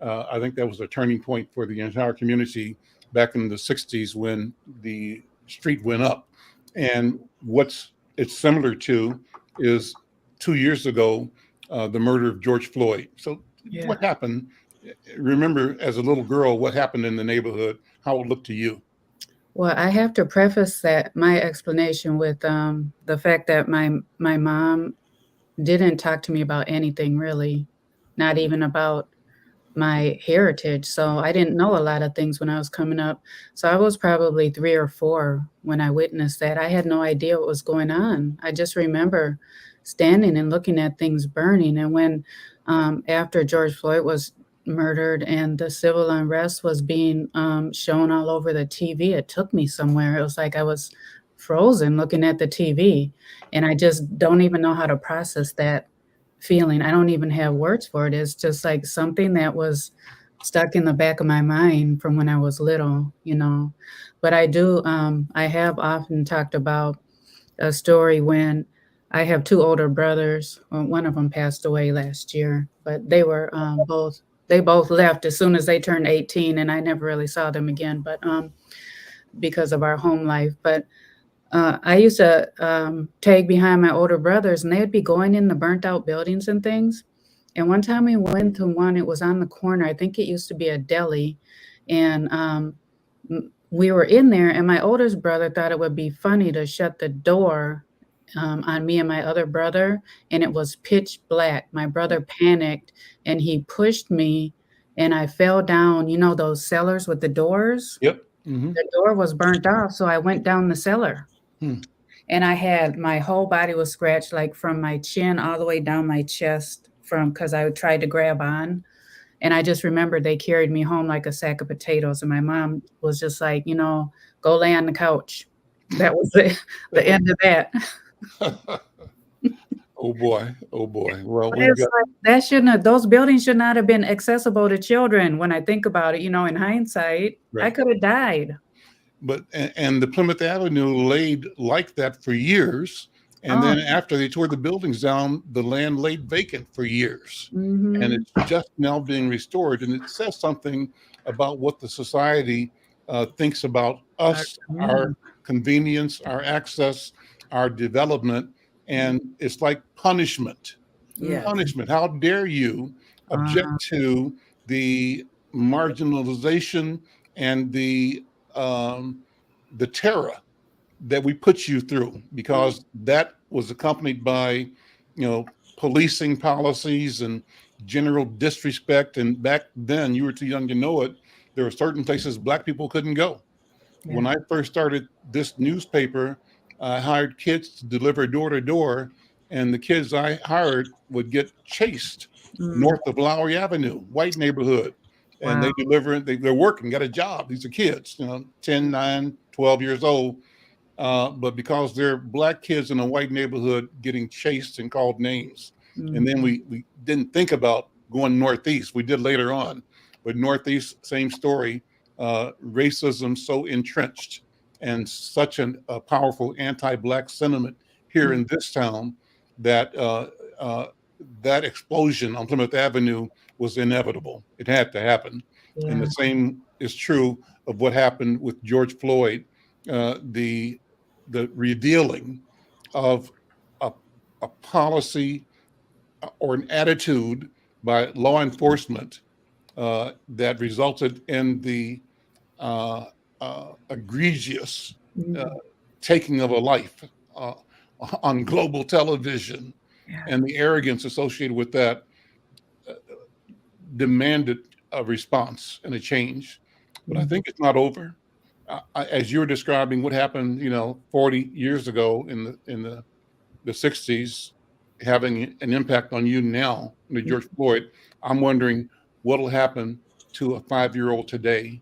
S1: I think that was a turning point for the entire community back in the 60s when the street went up. And what's it's similar to is 2 years ago, the murder of George Floyd. So what happened? Remember, as a little girl, what happened in the neighborhood, how it looked to you?
S3: Well, I have to preface that my explanation with the fact that my mom didn't talk to me about anything really, not even about my heritage. So I didn't know a lot of things when I was coming up. So I was probably 3 or 4 when I witnessed that. I had no idea what was going on. I just remember standing and looking at things burning. And when after George Floyd was murdered and the civil unrest was being shown all over the TV, it took me somewhere. It was like I was frozen looking at the TV, and I just don't even know how to process that feeling. I don't even have words for it. It's just like something that was stuck in the back of my mind from when I was little, But I have often talked about a story when I have 2 older brothers. One of them passed away last year, but they were both left as soon as they turned 18, and I never really saw them again, but because of our home life. But I used to tag behind my older brothers, and they'd be going in the burnt out buildings and things. And one time we went to one, it was on the corner. I think it used to be a deli. And we were in there, and my oldest brother thought it would be funny to shut the door on me and my other brother. And it was pitch black. My brother panicked, and he pushed me, and I fell down, those cellars with the doors?
S1: Yep. Mm-hmm.
S3: The door was burnt off, so I went down the cellar. And I had, my whole body was scratched, like from my chin all the way down my chest because I tried to grab on. And I just remember they carried me home like a sack of potatoes. And my mom was just like, go lay on the couch. That was the end of that.
S1: Oh boy. Well,
S3: those buildings should not have been accessible to children. When I think about it, in hindsight, right. I could have died.
S1: and the Plymouth Avenue laid like that for years. And then after they tore the buildings down, the land laid vacant for years. And it's just now being restored. And it says something about what the society thinks about us, our convenience, our access, our development. And it's like punishment.
S4: Yes.
S1: Punishment. How dare you object to the marginalization and the terror that we put you through, because that was accompanied by, policing policies and general disrespect. And back then, you were too young to know it, there were certain places Black people couldn't go. Yeah. When I first started this newspaper, I hired kids to deliver door to door, and the kids I hired would get chased north of Lowry Avenue, white neighborhood. And they deliver, they're working, got a job. These are kids, 10, 9, 12 years old. But because they're Black kids in a white neighborhood getting chased and called names. And then we didn't think about going Northeast. We did later on. But Northeast, same story. Racism so entrenched and such a powerful anti-Black sentiment here in this town that that explosion on Plymouth Avenue was inevitable. It had to happen. Yeah. And the same is true of what happened with George Floyd. The revealing of a policy or an attitude by law enforcement that resulted in the egregious taking of a life on global television, and the arrogance associated with that demanded a response and a change. But I think it's not over. As you were describing what happened, 40 years ago in the 60s, having an impact on you now, George Floyd, I'm wondering what will happen to a 5-year-old today,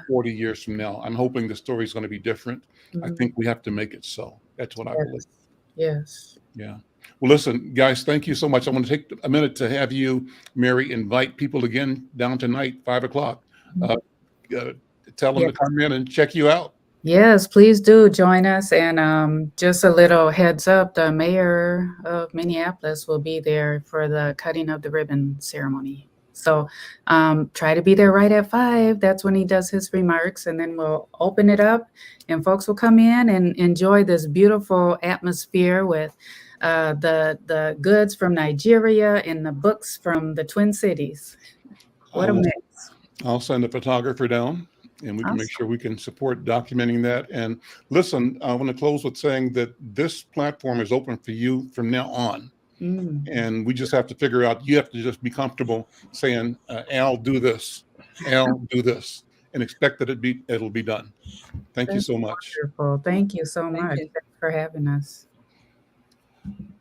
S1: 40 years from now. I'm hoping the story is going to be different. I think we have to make it so. That's what I believe.
S3: Yes.
S1: Yeah. Well, listen, guys, thank you so much. I want to take a minute to have you, Mary, invite people again down tonight, 5 o'clock. Tell them to come in and check you out.
S3: Yes, please do join us. And just a little heads up, the mayor of Minneapolis will be there for the cutting of the ribbon ceremony. So try to be there right at 5. That's when he does his remarks. And then we'll open it up and folks will come in and enjoy this beautiful atmosphere with the goods from Nigeria and the books from the Twin Cities. What a mix.
S1: I'll send a photographer down. And we can make sure we can support documenting that. And listen, I want to close with saying that this platform is open for you from now on. And we just have to figure out, you have to just be comfortable saying, Al, do this, Al, do this, and expect that it'll be done. Thank you so much.
S3: Wonderful. Thank you so much. Thanks for having us.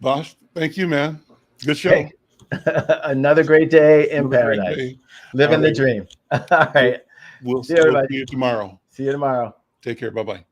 S1: Bosch, thank you, man. Good show.
S5: Hey, another great day in paradise. Living the dream. All right.
S1: We'll see you tomorrow.
S5: See you tomorrow.
S1: Take care. Bye-bye.